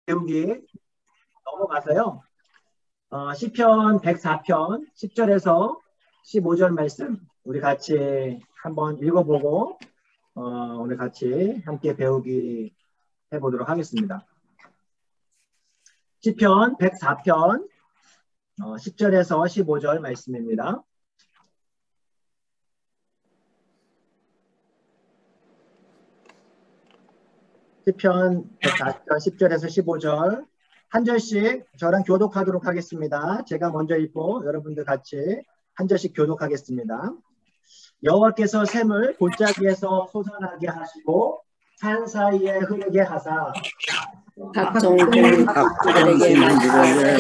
배우기 넘어가서요. 시편 104편 10절에서 15절 말씀 우리 같이 한번 읽어보고 오늘 같이 함께 배우기 해보도록 하겠습니다. 시편 104편 10절에서 15절 말씀입니다. 시편 104편 10절에서 15절 한 절씩 저랑 교독하도록 하겠습니다. 제가 먼저 읽고 여러분들 같이 한 절씩 교독하겠습니다. 여호와께서 샘을 골짜기에서 솟아나게 하시고 산 사이에 흐르게 하사 각종 동물들에게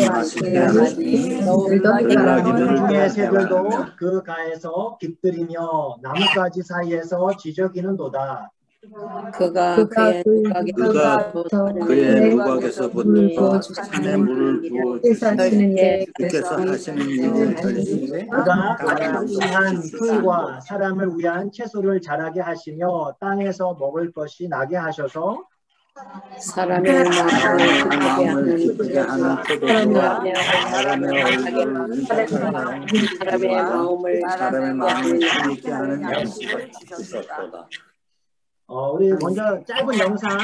마시게 하니 물 중에 새들도 그 가에서 깃들이며 나뭇가지 사이에서 지저귀는도다. 그가 그의 누각에서부터 산에 물을 부어 주시니 주께서 하시는 일을 들으시니 그가 사람을 위한 풀과 사람을 위한 채소를 자라게 하시며 땅에서 먹을 것이 나게 하셔서 사람의 마음을 기쁘게 하는 포도주와 사람의 마음을 힘있게 하는 양식을 주셨도다. 우리 먼저 짧은 영상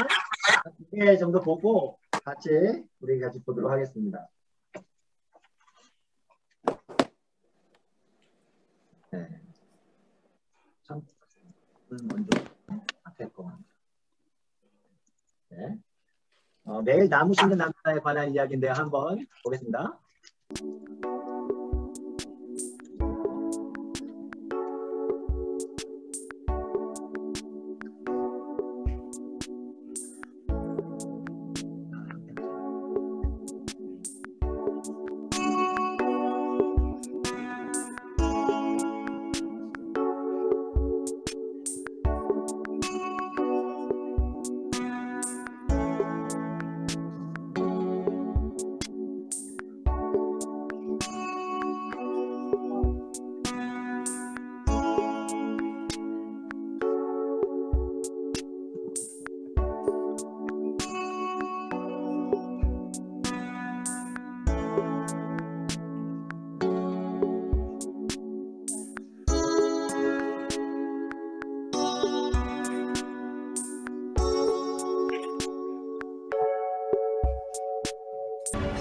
2개 정도 보고 우리 같이 보도록 하겠습니다. 네. 먼저 앞에 거 먼저. 네. 매일 나무 심는 남자에 관한 이야기인데요. 한번 보겠습니다.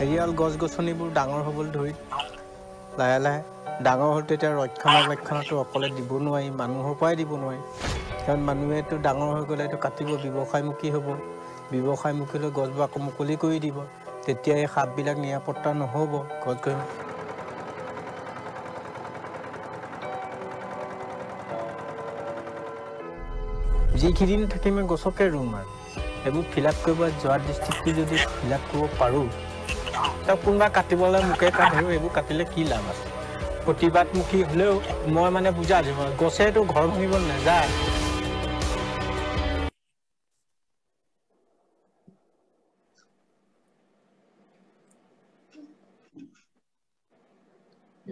হেৰিয়াল গছ গছনিবোৰ ডাঙৰ হ'বলৈ ধৰি লাহে লাহে ডাঙৰ হ'ল তেতিয়া ৰক্ষণাবেক্ষণটো অকলে দিব নোৱাৰি, মানুহৰ পৰাই দিব নোৱাৰি। কাৰণ মানুহেতো ডাঙৰ হৈ গ'লে এইটো কাটিব, ব্যৱসায়মুখী হ'ব, ব্যৱসায়মুখী লৈ গছবোৰ আকৌ মুকলি কৰি দিব, তেতিয়া এই সাপবিলাক নিৰাপত্তা নহ'ব। গছ গছনি যিখিনি থাকিম গছকে ৰুম আৰু এইবোৰ ফিল আপ কৰিব যোৱা ডিষ্ট্ৰিক্টটো যদি ফিল আপ কৰিব পাৰোঁ, তাক কোনোবা কাটিবলৈ মোকে কাটিব, এইবোৰ কাটিলে কি লাভ আছে? প্ৰতিবাদমুখী হ'লেও মই মানে বুজাই দিম, গছেতো ঘৰ ভাঙিব নাযায়।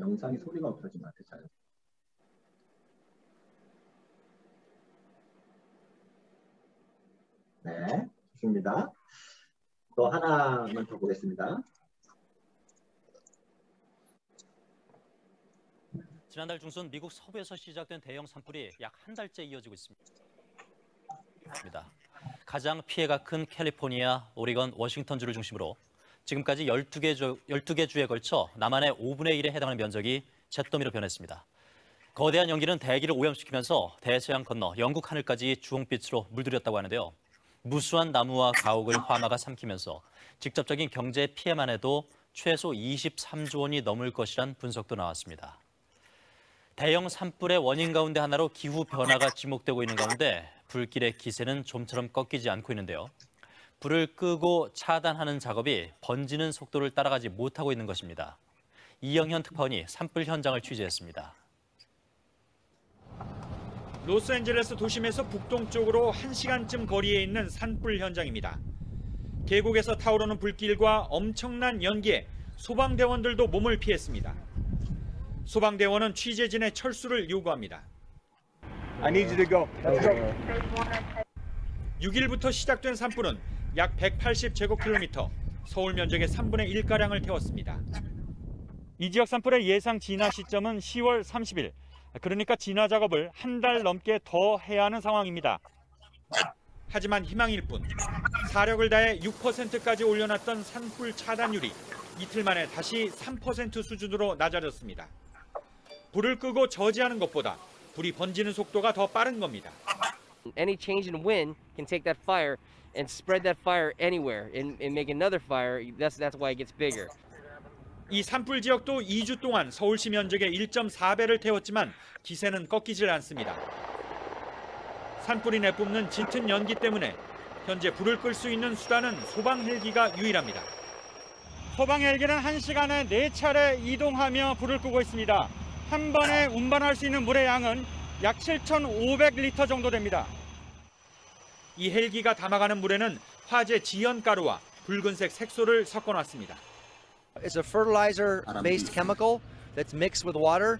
영상이 소리가 없어지면 안 되잖아요. 네, 좋습니다. 또 하나만 더 보겠습니다. 지난달 중순 미국 서부에서 시작된 대형 산불이 약 한 달째 이어지고 있습니다. 가장 피해가 큰 캘리포니아, 오리건, 워싱턴주를 중심으로 지금까지 12개 주에 걸쳐 남한의 5분의 1에 해당하는 면적이 잿더미로 변했습니다. 거대한 연기는 대기를 오염시키면서 대서양 건너 영국 하늘까지 주홍빛으로 물들였다고 하는데요. 무수한 나무와 가옥을 화마가 삼키면서 직접적인 경제 피해만 해도 최소 23조 원이 넘을 것이란 분석도 나왔습니다. 대형 산불의 원인 가운데 하나로 기후 변화가 지목되고 있는 가운데 불길의 기세는 좀처럼 꺾이지 않고 있는데요. 불을 끄고 차단하는 작업이 번지는 속도를 따라가지 못하고 있는 것입니다. 이영현 특파원이 산불 현장을 취재했습니다. 로스앤젤레스 도심에서 북동쪽으로 1시간쯤 거리에 있는 산불 현장입니다. 계곡에서 타오르는 불길과 엄청난 연기에 소방대원들도 몸을 피했습니다. 소방대원은 취재진의 철수를 요구합니다. I need you to go. 6일부터 시작된 산불은 약 180제곱킬로미터, 서울 면적의 3분의 1가량을 태웠습니다. 이 지역 산불의 예상 진화 시점은 10월 30일. 그러니까 진화 작업을 한 달 넘게 더 해야 하는 상황입니다. 하지만 희망일 뿐. 사력을 다해 6%까지 올려놨던 산불 차단율이 이틀 만에 다시 3% 수준으로 낮아졌습니다. 불을 끄고 저지하는 것보다 불이 번지는 속도가 더 빠른 겁니다. Any change in wind can take that fire and spread that fire anywhere and make another fire. That's why it gets bigger. 이 산불 지역도 2주 동안 서울시 면적의 1.4배를 태웠지만 기세는 꺾이질 않습니다. 산불이 내뿜는 짙은 연기 때문에 현재 불을 끌 수 있는 수단은 소방 헬기가 유일합니다. 소방 헬기는 1시간에 4차례 이동하며 불을 끄고 있습니다. 한 번에 운반할 수 있는 물의 양은 약 7,500리터 정도 됩니다. 이 헬기가 담아가는 물에는 화재 지연가루와 붉은색 색소를 섞어놨습니다. It's a fertilizer-based chemical that's mixed with water,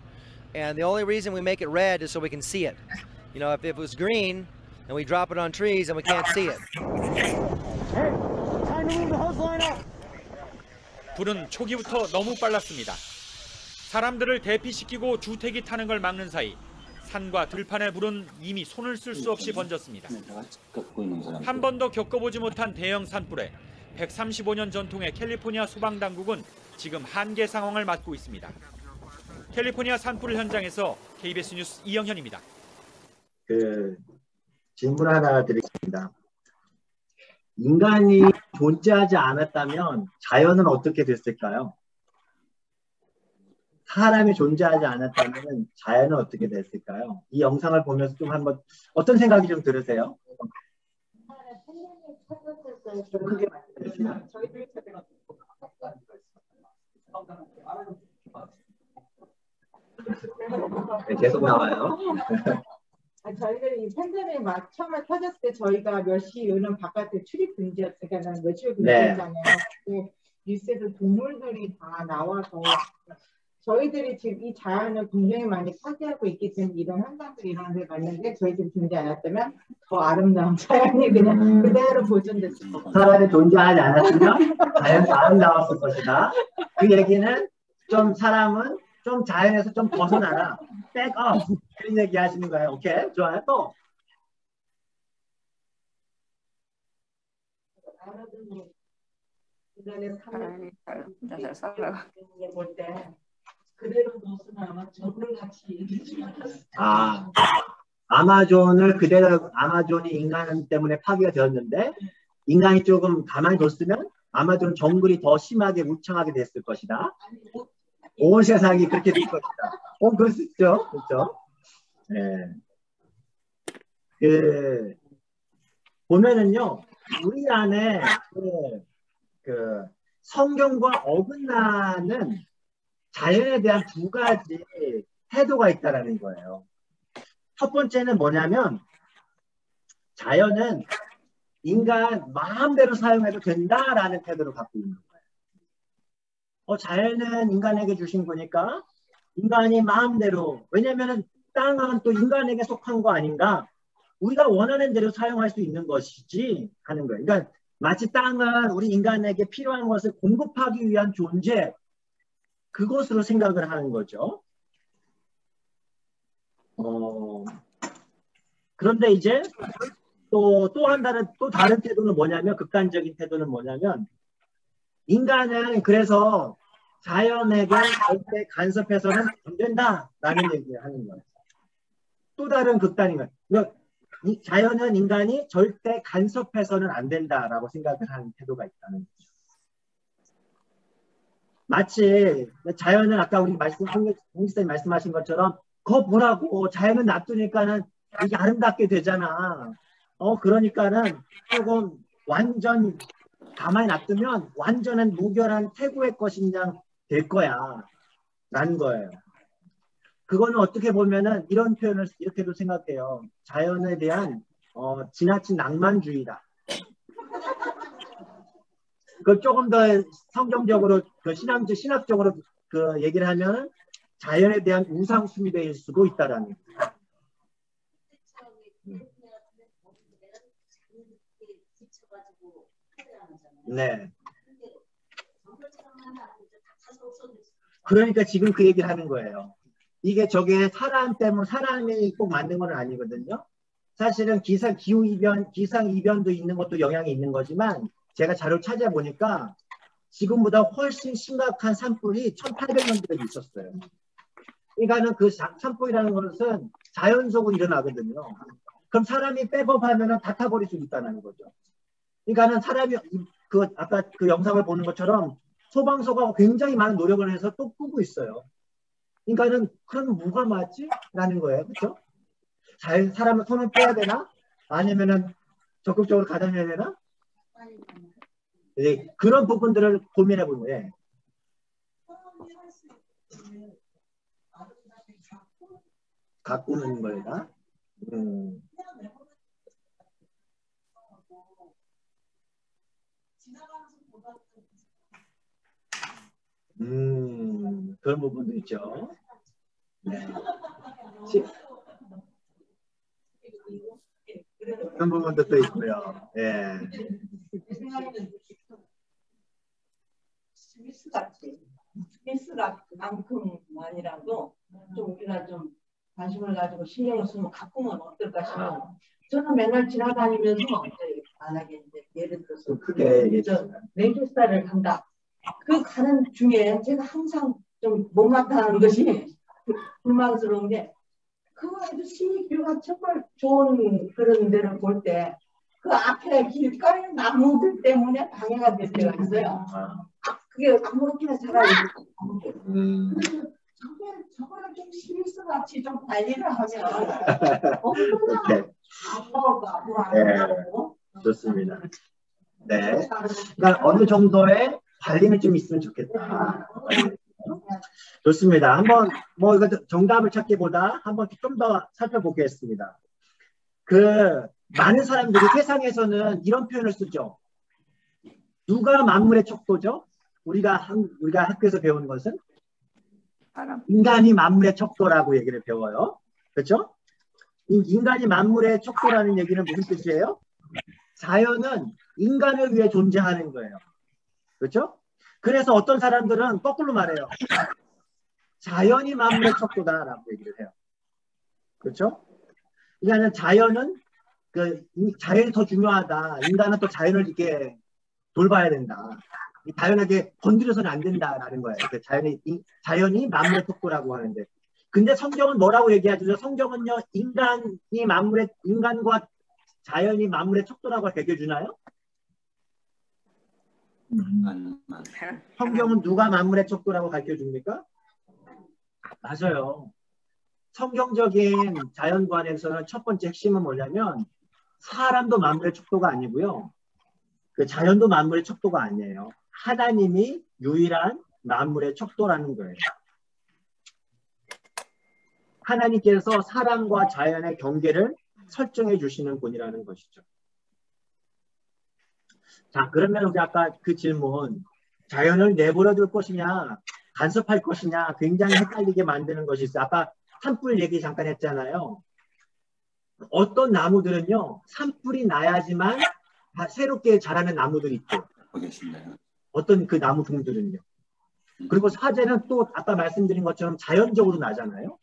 and the only reason we make it red is so we can see it. You know, if it was green and we drop it on trees, then we can't see it. 불은 초기부터 너무 빨랐습니다. 사람들을 대피시키고 주택이 타는 걸 막는 사이 산과 들판의 불은 이미 손을 쓸 수 없이 번졌습니다. 한 번도 겪어보지 못한 대형 산불에 135년 전통의 캘리포니아 소방당국은 지금 한계 상황을 맞고 있습니다. 캘리포니아 산불 현장에서 KBS 뉴스 이영현입니다. 질문 하나 드리겠습니다. 인간이 존재하지 않았다면 자연은 어떻게 됐을까요? 사람이 존재하지 않았다면 자연은 어떻게 됐을까요? 이 영상을 보면서 좀 한번 어떤 생각이 좀 들으세요? 좀 크게 말씀해주시면. 네, 계속 나와요. 저희들이 이 팬데믹 막 처음에 터졌을 때 저희가 몇 시에는 바깥에 출입 금지였으니까 외출 금지였잖아요. 네. 뉴스에서 동물들이 다 나와서 저희들이 지금 이 자연을 굉장히 많이 파괴하고 있기 때문에 이런 현상들이 일어나는 데 맞는데 저희들이 존재 않았다면 더 아름다운 자연이 그냥 그대로 보존됐을 것 같아요. 사람이 존재하지 않았으면 자연이 아름다웠을 것이다. 그 얘기는 좀 사람은 좀 자연에서 좀 벗어나라. 백업. 그런 얘기 하시는 거예요. 오케이. 좋아요. 또. 아마존을 그대로 아마존이 인간 때문에 파괴가 되었는데 인간이 조금 가만히 뒀으면 아마존 정글이 더 심하게 우창하게 됐을 것이다. 온 세상이 그렇게 될 것이다. 그럴 수 있죠. 그렇죠? 네. 보면은요, 우리 안에 성경과 어긋나는 자연에 대한 두 가지 태도가 있다라는 거예요. 첫 번째는 뭐냐면 자연은 인간 마음대로 사용해도 된다라는 태도를 갖고 있는 거예요. 자연은 인간에게 주신 거니까 인간이 마음대로, 왜냐면은 땅은 또 인간에게 속한 거 아닌가? 우리가 원하는 대로 사용할 수 있는 것이지 하는 거예요. 그러니까 마치 땅은 우리 인간에게 필요한 것을 공급하기 위한 존재, 그것으로 생각을 하는 거죠. 그런데 이제 또 다른 태도는 뭐냐면, 극단적인 태도는 뭐냐면, 인간은 그래서 자연에게 절대 간섭해서는 안 된다라는 얘기를 하는 거예요. 또 다른 극단인 거예요. 그러니까 자연은 인간이 절대 간섭해서는 안 된다라고 생각을 하는 태도가 있다는 거죠. 마치 자연은 아까 우리 홍기사님 말씀하신 것처럼 그거 보라고 자연은 놔두니까는 이게 아름답게 되잖아. 그러니까는 조금 완전 가만히 놔두면 완전한 무결한 태고의 것이냐 될 거야 라는 거예요. 그거는 어떻게 보면은 이런 표현을 이렇게도 생각해요. 자연에 대한 지나친 낭만주의다. 그 조금 더 성경적으로 신학적으로 얘기를 하면 자연에 대한 우상숭배일 수도 있다라는 거예요. 네. 그러니까 지금 그 얘기를 하는 거예요. 이게 저게 사람 때문에 사람이 꼭 만든 건 아니거든요. 사실은 기상이변도 있는 것도 영향이 있는 거지만 제가 자료 찾아보니까 지금보다 훨씬 심각한 산불이 1800년도에 있었어요. 그러니까는 그 산불이라는 것은 자연적으로 일어나거든요. 그럼 사람이 백업하면 다 타버릴 수 있다는 거죠. 그러니까는 사람이 아까 그 영상을 보는 것처럼 소방서가 굉장히 많은 노력을 해서 또 끄고 있어요. 그러니까는 그럼 뭐가 맞지? 라는 거예요. 그렇죠? 사람은 손을 빼야 되나? 아니면은 적극적으로 가담해야 되나? 네, 그런 부분들을 고민해 보는 거예요. 가꾸는 거다. 그런 부분도 있죠. 네. 그런 부분도 또 있고요. 예. 스미스만이라도 좀 우리가 좀 관심을 가지고 신경을 쓰면 가꾸면 어떨까 싶어요. 저는 맨날 지나다니면서 만약에 이제 예를 들어서 레기스타를 간다. 그 가는 중에 제가 항상 좀 못마땅한 것이 불만스러운 게 그 아저씨 뷰가 정말 좋은 그런 데를 볼 때 그 앞에 길가에 나무들 때문에 방해가 될 때가 있어요. 그게 아무렇게나 자라있고 저거는 좀 스미스같이 좀 관리를 하면 얼마나 좋습니다. 네. 그러니까 어느 정도의 관리는 좀 있으면 좋겠다. 좋습니다. 한번 뭐 이거 정답을 찾기보다 한번 좀 더 살펴보겠습니다. 많은 사람들이 세상에서는 이런 표현을 쓰죠. 누가 만물의 척도죠? 우리가 학교에서 배우는 것은 인간이 만물의 척도라고 얘기를 배워요. 그렇죠? 인간이 만물의 척도라는 얘기는 무슨 뜻이에요? 자연은 인간을 위해 존재하는 거예요. 그렇죠? 그래서 어떤 사람들은 거꾸로 말해요. 자연이 만물의 척도다라고 얘기를 해요. 그렇죠? 그러니까 자연은 자연이 더 중요하다. 인간은 또 자연을 이렇게 돌봐야 된다. 자연에게 건드려서는 안 된다라는 거예요. 자연이 만물의 척도라고 하는데. 근데 성경은 뭐라고 얘기하죠? 성경은요, 인간과 자연이 만물의 척도라고 배겨주나요? 성경은 누가 만물의 척도라고 가르쳐줍니까? 맞아요. 성경적인 자연관에서는 첫 번째 핵심은 뭐냐면 사람도 만물의 척도가 아니고요. 그 자연도 만물의 척도가 아니에요. 하나님이 유일한 만물의 척도라는 거예요. 하나님께서 사람과 자연의 경계를 설정해 주시는 분이라는 것이죠. 자, 그러면 우리 아까 그 질문, 자연을 내버려 둘 것이냐, 간섭할 것이냐, 굉장히 헷갈리게 만드는 것이 있어요. 아까 산불 얘기 잠깐 했잖아요. 어떤 나무들은요, 산불이 나야지만 새롭게 자라는 나무들이 있고, 어떤 그 나무 종들은요. 그리고 사제는 또 아까 말씀드린 것처럼 자연적으로 나잖아요.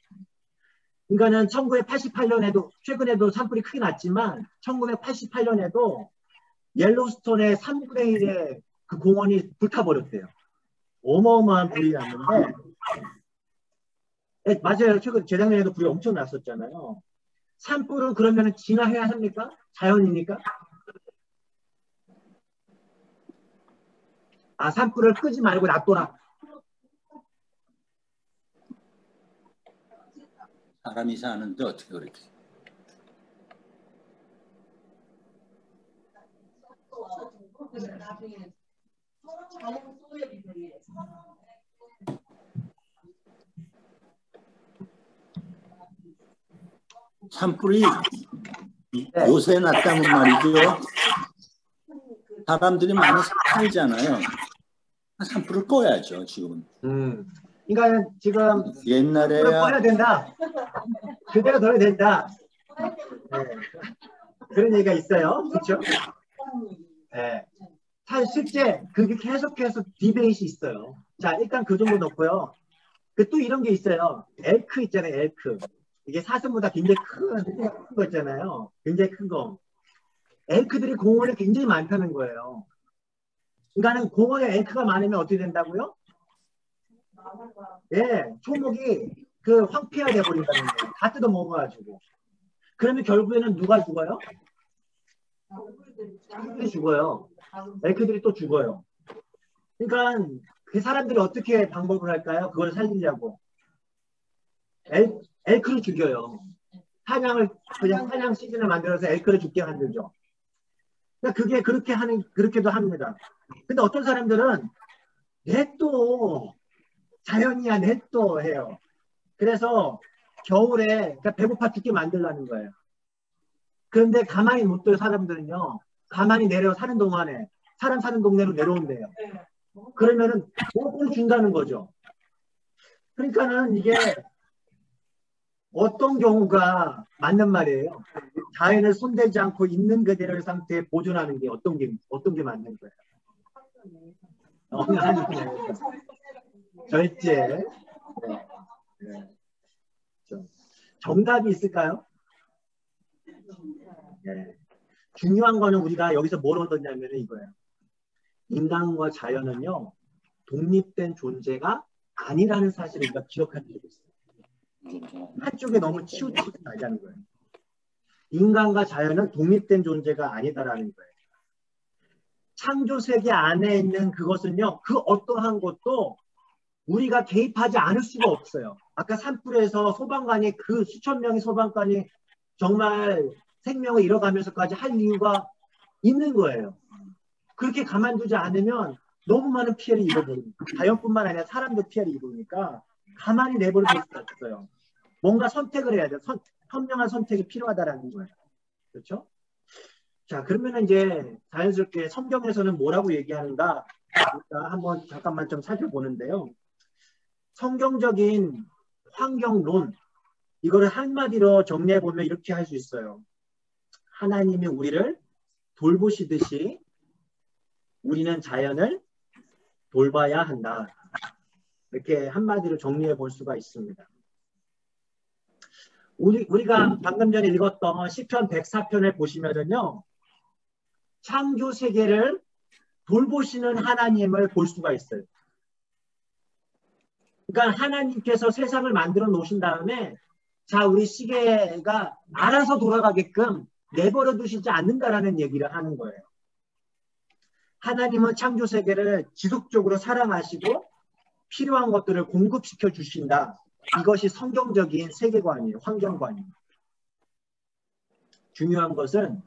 그러니까는 1988년에도, 최근에도 산불이 크게 났지만, 1988년에도 옐로스톤의 3분의 1의 그 공원이 불타버렸대요. 어마어마한 불이 났는데, 맞아요. 최근 재작년에도 불이 엄청 났었잖아요. 산불은 그러면 진화해야 합니까? 자연입니까? 아, 산불을 끄지 말고 놔둬라. 사람이 사는데 어떻게 그렇게? 산불이 요새 났다는 말이죠. 사람들이 많이 살잖아요. 산불을 꺼야죠, 지금은. 그러니까 지금 옛날에야 산불을 꺼야 된다. 그대로 둬야 된다. 네. 그런 얘기가 있어요. 그렇죠? 예. 사실 실제 그게 계속해서 디베이트이 있어요. 자, 일단 그 정도 놓고요. 그 또 이런 게 있어요. 엘크 있잖아요, 엘크. 이게 사슴보다 굉장히 큰 거 있잖아요. 굉장히 큰 거. 엘크들이 공원에 굉장히 많다는 거예요. 그러니까는 공원에 엘크가 많으면 어떻게 된다고요? 예, 초목이 그 황폐화돼 버린다는 거예요. 다 뜯어 먹어가지고. 그러면 결국에는 누가 죽어요? 엘크들이 죽어요. 엘크들이 또 죽어요. 그러니까 그 사람들이 어떻게 방법을 할까요? 그걸 살리려고. 엘크를 죽여요. 사냥을 그냥 사냥 시즌을 만들어서 엘크를 죽게 만들죠. 그러니까 그게 그렇게도 합니다. 근데 어떤 사람들은 냅둬 자연이야 냅둬 해요. 그래서 겨울에 그러니까 배고파 죽게 만들라는 거예요. 그런데 가만히 못 둬요. 사람들은요. 가만히 내려 사는 동안에 사람 사는 동네로 내려온대요. 그러면은 꼴 준다는 거죠. 그러니까는 이게 어떤 경우가 맞는 말이에요. 자연을 손대지 않고 있는 그대로의 상태에 보존하는 게 어떤 게 맞는 거예요. 절제. 네. 네. 정답이 있을까요? 네. 중요한 거는 우리가 여기서 뭘 얻었냐면 이거예요. 인간과 자연은요 독립된 존재가 아니라는 사실을 우리가 기억할 필요가 있어요. 한쪽에 너무 치우치지 말자는 거예요. 인간과 자연은 독립된 존재가 아니다라는 거예요. 창조 세계 안에 있는 그것은요 그 어떠한 것도 우리가 개입하지 않을 수가 없어요. 아까 산불에서 소방관이 그 수천 명의 소방관이 정말 생명을 잃어가면서까지 할 이유가 있는 거예요. 그렇게 가만두지 않으면 너무 많은 피해를 입어버립니다. 자연뿐만 아니라 사람도 피해를 입으니까 가만히 내버려 둘 수가 없어요. 뭔가 선택을 해야 돼요. 현명한 선택이 필요하다라는 거예요. 그렇죠? 자, 그러면 이제 자연스럽게 성경에서는 뭐라고 얘기하는가 한번 잠깐만 좀 살펴보는데요. 성경적인 환경론 이거를 한마디로 정리해보면 이렇게 할 수 있어요. 하나님이 우리를 돌보시듯이 우리는 자연을 돌봐야 한다. 이렇게 한마디로 정리해 볼 수가 있습니다. 우리가 방금 전에 읽었던 시편 104편을 보시면은요. 창조 세계를 돌보시는 하나님을 볼 수가 있어요. 그러니까 하나님께서 세상을 만들어 놓으신 다음에 자 우리 시계가 알아서 돌아가게끔 내버려 두시지 않는다라는 얘기를 하는 거예요. 하나님은 창조 세계를 지속적으로 사랑하시고 필요한 것들을 공급시켜 주신다. 이것이 성경적인 세계관이에요. 환경관이에요. 중요한 것은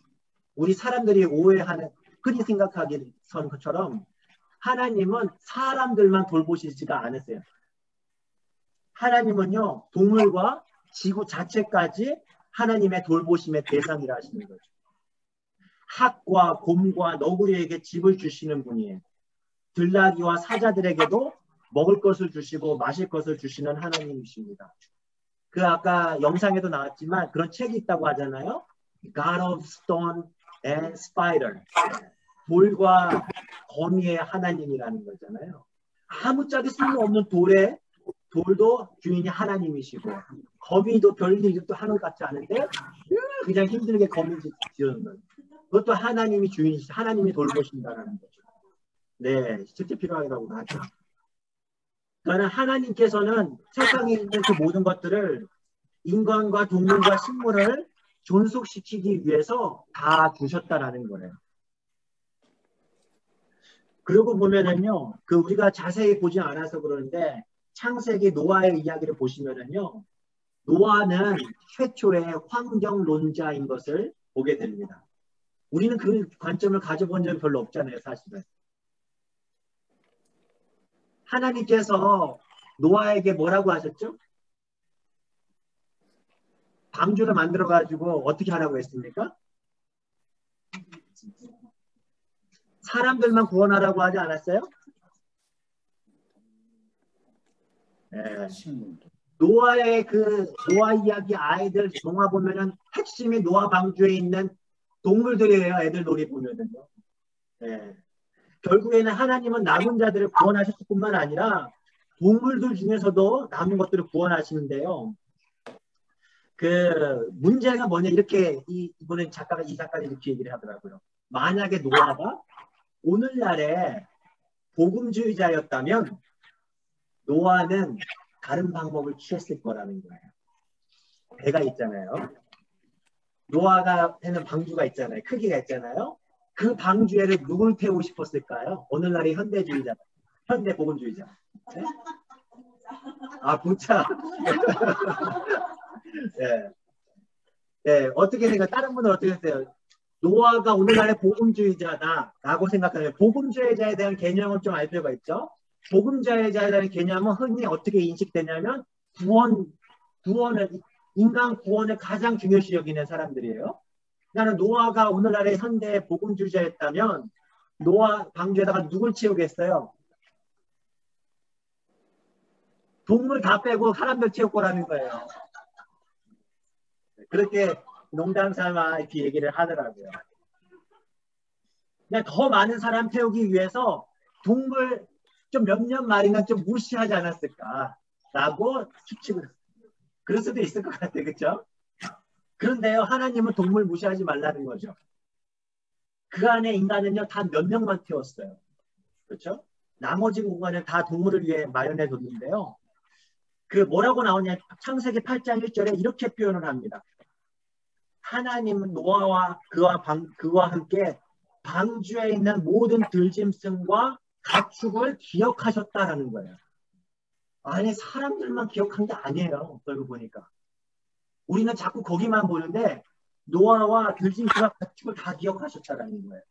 우리 사람들이 오해하는 흔히 생각하기는 것처럼 하나님은 사람들만 돌보시지가 않으세요. 하나님은요 동물과 지구 자체까지 하나님의 돌보심의 대상이라 하시는 거죠. 학과 곰과 너구리에게 집을 주시는 분이에요. 들나귀와 사자들에게도 먹을 것을 주시고 마실 것을 주시는 하나님이십니다. 그 아까 영상에도 나왔지만 그런 책이 있다고 하잖아요. God of Stone and Spider. 돌과 거미의 하나님이라는 거잖아요. 아무짝에 쓸모없는 돌도 주인이 하나님이시고 거미도 별일도 하는 것 같지 않은데 그냥 힘들게 거미 지어는 거예요. 그것도 하나님이 주인이시, 하나님이 돌보신다는 거죠. 네, 실제 필요하다고 하죠. 그러나 하나님께서는 세상에 있는 그 모든 것들을 인간과 동물과 식물을 존속시키기 위해서 다 주셨다라는 거예요. 그러고 보면은요, 그 우리가 자세히 보지 않아서 그러는데 창세기 노아의 이야기를 보시면은요, 노아는 최초의 환경론자인 것을 보게 됩니다. 우리는 그 관점을 가져본 적이 별로 없잖아요, 사실은. 하나님께서 노아에게 뭐라고 하셨죠? 방주를 만들어가지고 어떻게 하라고 했습니까? 사람들만 구원하라고 하지 않았어요? 네. 노아의 노아 이야기 아이들 동화 보면은 핵심이 노아 방주에 있는 동물들이에요. 애들 놀이 보면은요. 네. 결국에는 하나님은 남은 자들을 구원하셨을 뿐만 아니라 동물들 중에서도 남은 것들을 구원하시는데요. 그 문제가 뭐냐 이렇게 이번엔 이 작가가 이렇게 얘기를 하더라고요. 만약에 노아가 오늘날에 복음주의자였다면 노아는 다른 방법을 취했을 거라는 거예요. 배가 있잖아요. 노아가 해는 방주가 있잖아요. 크기가 있잖아요. 그 방주에를 누굴 태우고 싶었을까요? 오늘날의 현대주의자, 현대 복음주의자. 네? 아, 부차. 네. 네, 어떻게 생각? 다른 분은 어떻게 생각해요? 노아가 오늘날의 복음주의자다라고 생각하면 복음주의자에 대한 개념을 좀 알 필요가 있죠. 복음주의자에 대한 개념은 흔히 어떻게 인식되냐면 구원을 인간 구원을 가장 중요시 여기는 사람들이에요. 나는 노아가 오늘날의 현대 복음주의자였다면 노아 방주에다가 누굴 채우겠어요? 동물 다 빼고 사람들 채울 거라는 거예요. 그렇게 농담 삼아 이렇게 얘기를 하더라고요. 그냥 더 많은 사람 태우기 위해서 동물 좀 몇몇 마리는 좀 무시하지 않았을까라고 추측을. 그럴 수도 있을 것 같아요. 그렇죠? 그런데요. 하나님은 동물 무시하지 말라는 거죠. 그 안에 인간은요. 다 몇 명만 태웠어요. 그렇죠? 나머지 공간은 다 동물을 위해 마련해 뒀는데요. 그 뭐라고 나오냐. 창세기 8장 1절에 이렇게 표현을 합니다. 하나님은 노아와 그와 함께 방주에 있는 모든 들짐승과 가축을 기억하셨다라는 거예요. 아니 사람들만 기억한 게 아니에요. 그러고 보니까 우리는 자꾸 거기만 보는데 노아와 들짐승과 가축을 다 기억하셨다라는 거예요.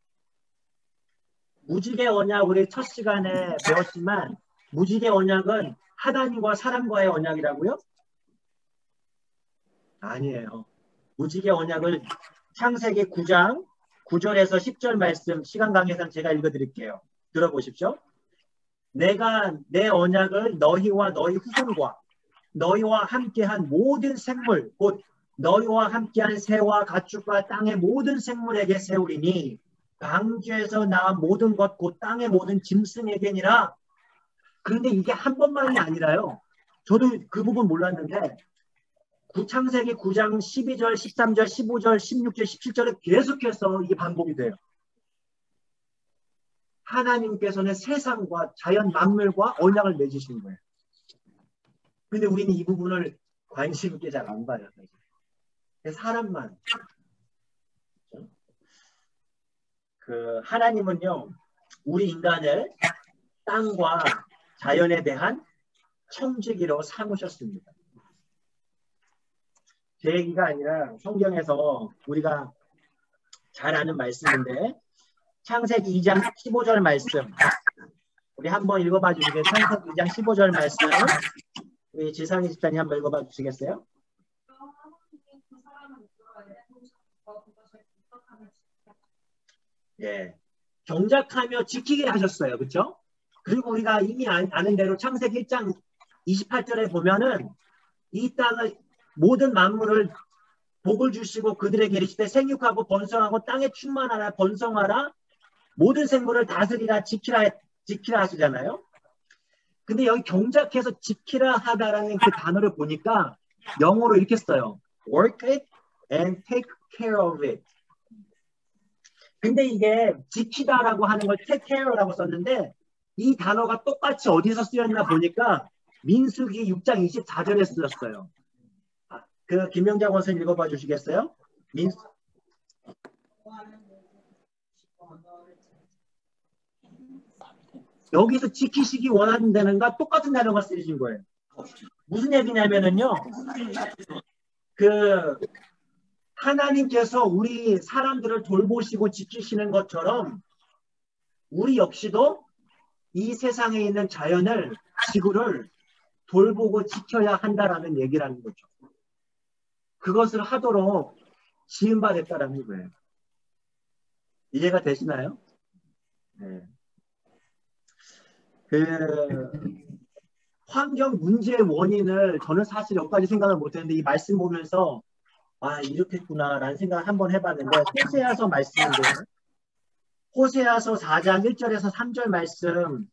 무지개 언약 우리 첫 시간에 배웠지만 무지개 언약은 하나님과 사람과의 언약이라고요? 아니에요. 무지개 언약을 창세기 9장 9절에서 10절 말씀 시간 관계상 제가 읽어드릴게요. 들어보십시오. 내가 내 언약을 너희와 너희 후손과 너희와 함께한 모든 생물 곧 너희와 함께한 새와 가축과 땅의 모든 생물에게 세우리니 방주에서 나온 모든 것 곧 땅의 모든 짐승에게니라. 그런데 이게 한 번만이 아니라요. 저도 그 부분 몰랐는데 창세기 9장 12절, 13절, 15절, 16절, 17절에 계속해서 이게 반복이 돼요. 하나님께서는 세상과 자연 만물과 언약을 맺으신 거예요. 근데 우리는 이 부분을 관심 있게 잘 안 봐요. 사람만. 그 하나님은요, 우리 인간을 땅과 자연에 대한 청지기로 삼으셨습니다. 제 얘기가 아니라 성경에서 우리가 잘 아는 말씀인데 창세기 2장 15절 말씀 우리 한번 읽어봐 주시겠어요? 창세기 2장 15절 말씀 우리 지상희 집사님 한번 읽어봐 주시겠어요? 예, 경작하며 지키게 하셨어요. 그렇죠? 그리고 우리가 이미 아는 대로 창세기 1장 28절에 보면은 이 땅을 모든 만물을 복을 주시고 그들에게 이르시되 생육하고 번성하고 땅에 충만하라 번성하라 모든 생물을 다스리라 지키라 하시잖아요. 근데 여기 경작해서 지키라 하다라는 그 단어를 보니까 영어로 이렇게 써요. Work it and take care of it. 근데 이게 지키다라고 하는 걸 take care라고 썼는데 이 단어가 똑같이 어디서 쓰였나 보니까 민수기 6장 24절에 쓰였어요. 그 김영자 원선 읽어봐 주시겠어요? 여기서 지키시기 원한다는가 똑같은 단어가 쓰여진 거예요. 무슨 얘기냐면은요. 그 하나님께서 우리 사람들을 돌보시고 지키시는 것처럼 우리 역시도 이 세상에 있는 자연을 지구를 돌보고 지켜야 한다라는 얘기라는 거죠. 그것을 하도록 지음받았다라는 거예요. 이해가 되시나요? 네. 그 환경 문제의 원인을 저는 사실 여기까지 생각을 못했는데 이 말씀 보면서 아 이렇겠구나라는 생각을 한번 해봤는데 호세아서 말씀인데요. 호세아서 4장 1절에서 3절 말씀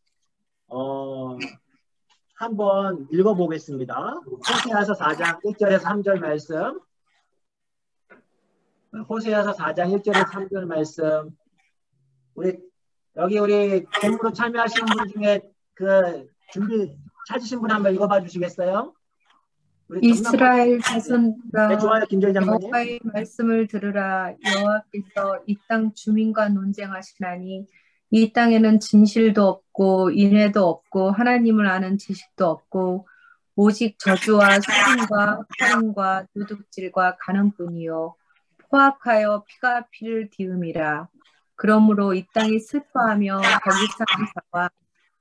한번 읽어보겠습니다. 호세아서 4장 1절에서 3절 말씀. 호세아서 4장 1절에서 3절 말씀. 여기 우리 공부로 참여하시는 분 중에 그 준비 찾으신 분 한번 읽어봐 주시겠어요? 이스라엘 자손들아, 네, 좋아요. 김정희 장관님. 여호와의 말씀을 들으라. 여호와께서 이 땅 주민과 논쟁하시나니 이 땅에는 진실도 없고 인애도 없고 하나님을 아는 지식도 없고 오직 저주와 살인과 살인과 도둑질과 간음뿐이요 포악하여 피가 피를 띠음이라. 그러므로 이 땅이 슬퍼하며 거기 사는 자와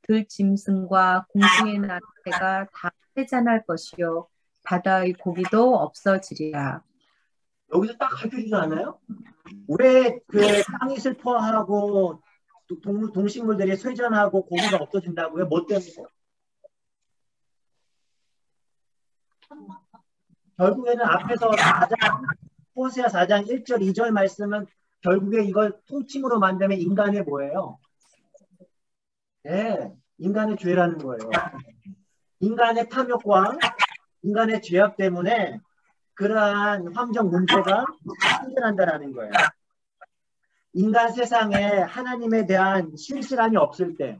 들짐승과 공중에 나는 새가 다 해산할 것이요 바다의 고기도 없어지리라. 여기서 딱 가르쳐주지 않아요? 왜 그 땅이 슬퍼하고 동식물들이 쇠전하고 고기가 없어진다고요? 뭐 때문에? 결국에는 앞에서 호세아 4장 1절 2절 말씀은 결국에 이걸 통칭으로 만들면 인간의 뭐예요? 네, 인간의 죄라는 거예요. 인간의 탐욕과 인간의 죄악 때문에 그러한 환경 문제가 생겨난다는 거예요. 인간 세상에 하나님에 대한 신실함이 없을 때,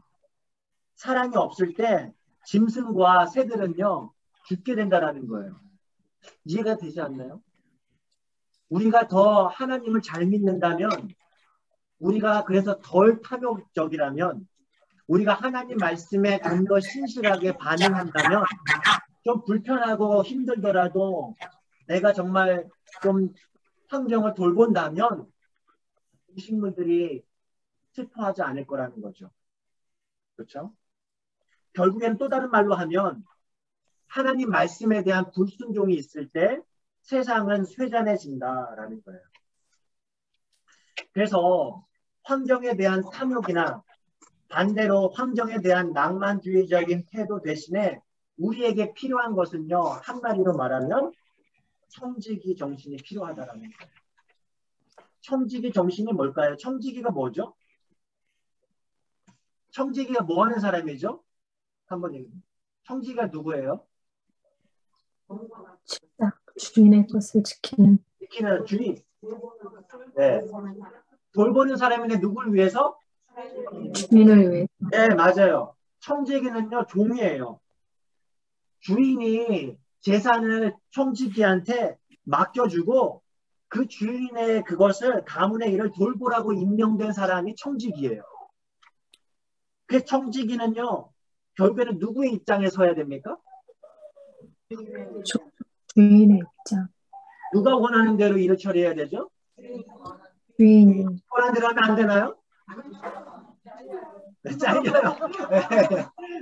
사랑이 없을 때 짐승과 새들은요 죽게 된다는 거예요. 이해가 되지 않나요? 우리가 더 하나님을 잘 믿는다면, 우리가 그래서 덜 탐욕적이라면, 우리가 하나님 말씀에 좀 더 신실하게 반응한다면, 좀 불편하고 힘들더라도 내가 정말 좀 환경을 돌본다면 식물들이 슬퍼하지 않을 거라는 거죠. 그렇죠? 결국에는 또 다른 말로 하면 하나님 말씀에 대한 불순종이 있을 때 세상은 쇠잔해진다라는 거예요. 그래서 환경에 대한 탐욕이나 반대로 환경에 대한 낭만주의적인 태도 대신에 우리에게 필요한 것은요, 한마디로 말하면 청지기 정신이 필요하다라는 거예요. 청지기 정신이 뭘까요? 청지기가 뭐죠? 청지기가 뭐 하는 사람이죠? 한번 얘기해. 청지기가 누구예요? 주인의 것을 지키는 주인. 네. 돌보는 사람인데 누굴 위해서? 주인을 위해. 네, 맞아요. 청지기는요, 종이에요. 주인이 재산을 청지기한테 맡겨주고 그 주인의 그것을 가문의 일을 돌보라고 임명된 사람이 청지기예요. 그 청지기는요, 결국에는 누구의 입장에 서야 됩니까? 주인의 입장. 누가 원하는 대로 일을 처리해야 되죠? 주인이. 원하는 대로 하면 안 되나요? 네, 잘려요.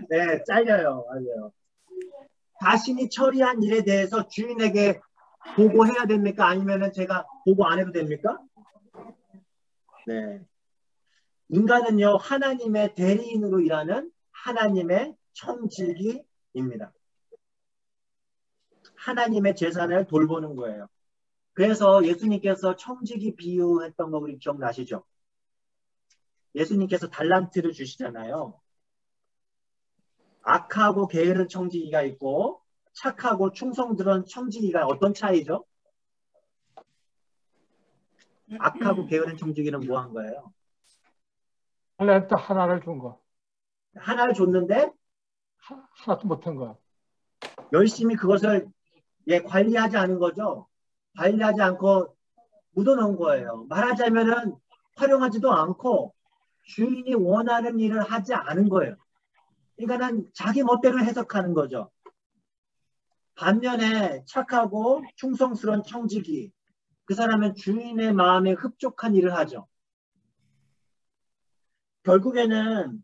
네, 잘려요. 맞아요. 자신이 처리한 일에 대해서 주인에게 보고해야 됩니까? 아니면 제가 보고 안 해도 됩니까? 네. 인간은요, 하나님의 대리인으로 일하는 하나님의 청지기입니다. 하나님의 재산을 돌보는 거예요. 그래서 예수님께서 청지기 비유했던 거 우리 기억나시죠? 예수님께서 달란트를 주시잖아요. 악하고 게으른 청지기가 있고 착하고 충성스러운 청지기가 어떤 차이죠? 악하고 게으른 청지기는 뭐 한 거예요? 달란트 하나를 준 거. 하나를 줬는데 하나도 못한 거. 열심히 그것을 관리하지 않은 거죠. 관리하지 않고 묻어놓은 거예요. 말하자면은 활용하지도 않고 주인이 원하는 일을 하지 않은 거예요. 그러니까 자기 멋대로 해석하는 거죠. 반면에 착하고 충성스러운 청지기, 그 사람은 주인의 마음에 흡족한 일을 하죠. 결국에는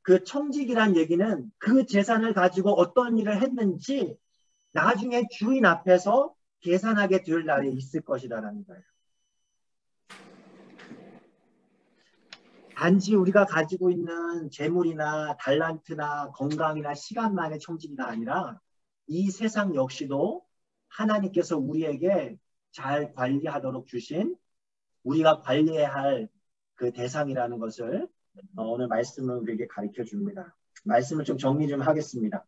그 청지기란 얘기는 그 재산을 가지고 어떤 일을 했는지 나중에 주인 앞에서 계산하게 될 날이 있을 것이라는 거예요. 단지 우리가 가지고 있는 재물이나 달란트나 건강이나 시간만의 청지기가 아니라 이 세상 역시도 하나님께서 우리에게 잘 관리하도록 주신, 우리가 관리해야 할 그 대상이라는 것을 오늘 말씀을 우리에게 가르쳐 줍니다. 말씀을 좀 정리 좀 하겠습니다.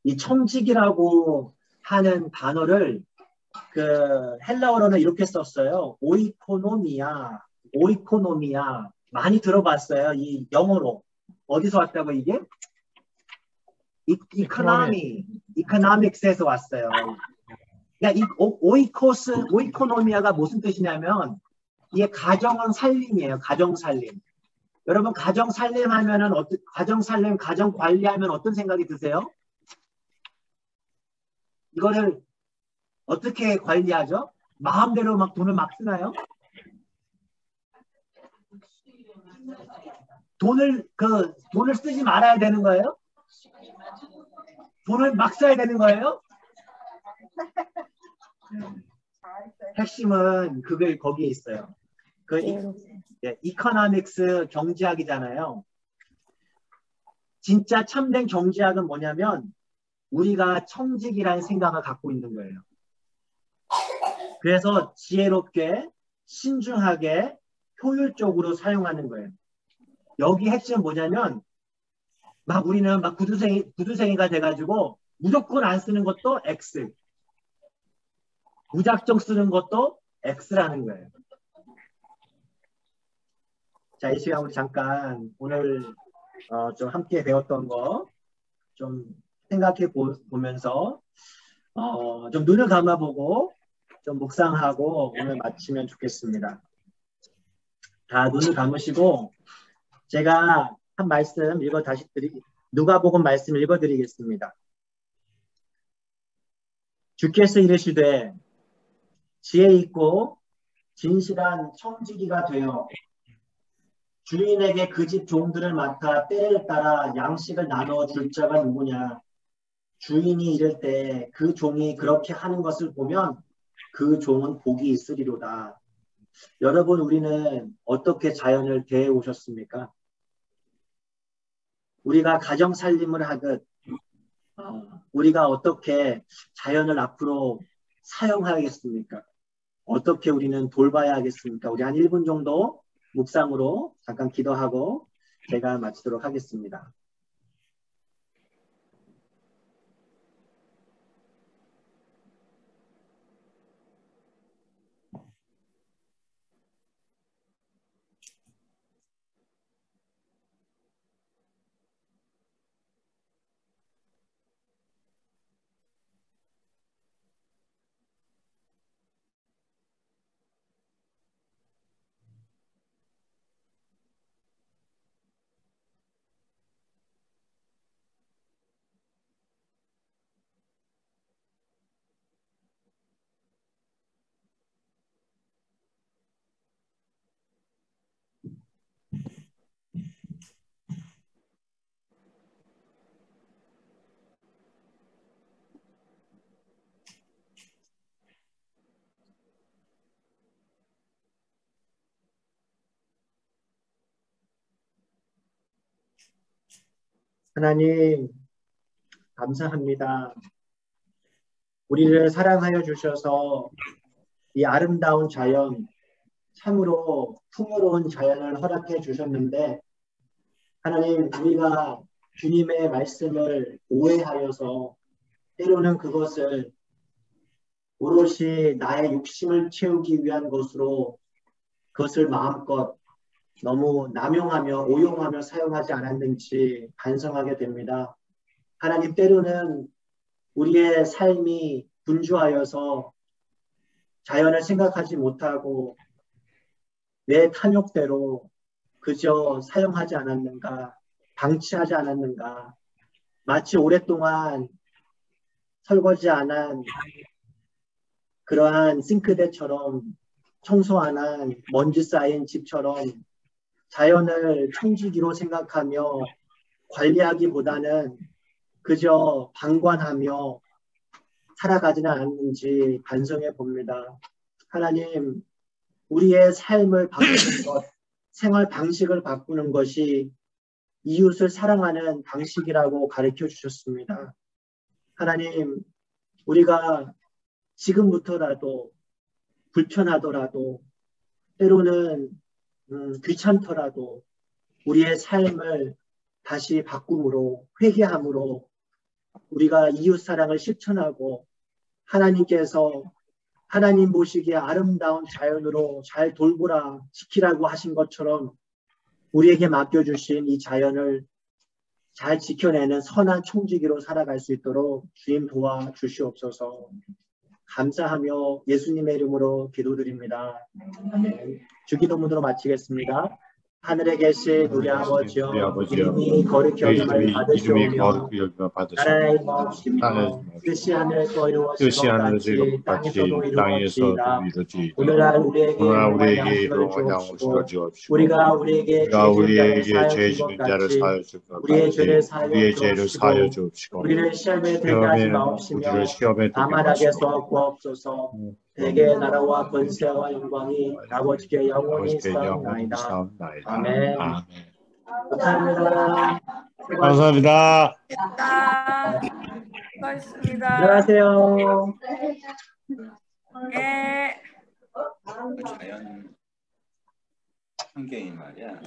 이 청직이라고 하는 단어를 그 헬라어로는 이렇게 썼어요. 오이코노미아 많이 들어봤어요. 이 영어로 어디서 왔다고 이게? 이코노믹스에서 왔어요. 그러니까 이 오이코노미아가 무슨 뜻이냐면 이게 가정은 살림이에요. 가정 살림. 여러분 가정 살림 하면은 가정 관리하면 어떤 생각이 드세요? 이거를 어떻게 관리하죠? 마음대로 막 돈을 막 쓰나요? 돈을 쓰지 말아야 되는 거예요? 돈을 막 써야 되는 거예요? 핵심은 그게 거기에 있어요. 이코노믹스 경제학이잖아요. 진짜 참된 경제학은 뭐냐면 우리가 청직이라는 생각을 갖고 있는 거예요. 그래서 지혜롭게, 신중하게, 효율적으로 사용하는 거예요. 여기 핵심은 뭐냐면 우리는 막 구두생이가 돼가지고 무조건 안 쓰는 것도 X, 무작정 쓰는 것도 X라는 거예요. 자, 이 시간 우리 잠깐 오늘 좀 함께 배웠던 거 좀 생각해 보면서 좀 눈을 감아보고 좀 묵상하고 오늘 마치면 좋겠습니다. 다 눈을 감으시고 제가 한 말씀 누가복음 말씀 읽어드리겠습니다. 주께서 이르시되 지혜 있고 진실한 청지기가 되어 주인에게 그 집 종들을 맡아 때를 따라 양식을 나눠 줄 자가 누구냐. 주인이 이를 때 그 종이 그렇게 하는 것을 보면 그 종은 복이 있으리로다. 여러분 우리는 어떻게 자연을 대해 오셨습니까? 우리가 가정 살림을 하듯 우리가 어떻게 자연을 앞으로 사용하겠습니까? 어떻게 우리는 돌봐야 하겠습니까? 우리 한 1분 정도 묵상으로 잠깐 기도하고 제가 마치도록 하겠습니다. 하나님 감사합니다. 우리를 사랑하여 주셔서 이 아름다운 자연, 참으로 풍요로운 자연을 허락해 주셨는데 하나님 우리가 주님의 말씀을 오해하여서 때로는 그것을 오롯이 나의 욕심을 채우기 위한 것으로 그것을 마음껏 너무 남용하며 오용하며 사용하지 않았는지 반성하게 됩니다. 하나님 때로는 우리의 삶이 분주하여서 자연을 생각하지 못하고 내 탐욕대로 그저 사용하지 않았는가, 방치하지 않았는가, 마치 오랫동안 설거지 안 한 그러한 싱크대처럼 청소 안 한 먼지 쌓인 집처럼 자연을 청지기로 생각하며 관리하기보다는 그저 방관하며 살아가지는 않는지 반성해 봅니다. 하나님, 우리의 삶을 바꾸는 것, 생활 방식을 바꾸는 것이 이웃을 사랑하는 방식이라고 가르쳐 주셨습니다. 하나님, 우리가 지금부터라도 불편하더라도 때로는 귀찮더라도 우리의 삶을 다시 바꿈으로 회개함으로 우리가 이웃사랑을 실천하고 하나님께서 하나님 보시기에 아름다운 자연으로 잘 돌보라 지키라고 하신 것처럼 우리에게 맡겨주신 이 자연을 잘 지켜내는 선한 총지기로 살아갈 수 있도록 주님 도와주시옵소서. 감사하며 예수님의 이름으로 기도드립니다. 주기도문으로 마치겠습니다. 하늘에 계신 우리 아버지여, 이름이 거룩히 여김을 받으시오며 나라의 마옵시며 뜻이 하늘에서 이루어지고 땅에서도 이루어지이다. 오늘날 우리에게 일용할 양식을 주옵시고 우리가 우리에게 죄 지은 자를 사하여 줄 것 같이 우리의 죄를 사하여 주옵시고 우리를 시험에 들게 하지 마옵시며 다만 악에서 구하옵소서. 대개 나라와 권세와 영광이 아버지께 영원히 있사옵나이다. 아멘. 감사합니다. 감사합니다. 수고하셨습니다. 안녕하세요. 예. 자연 환경이 말이야.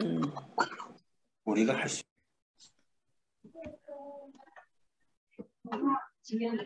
우리가 할 수 있는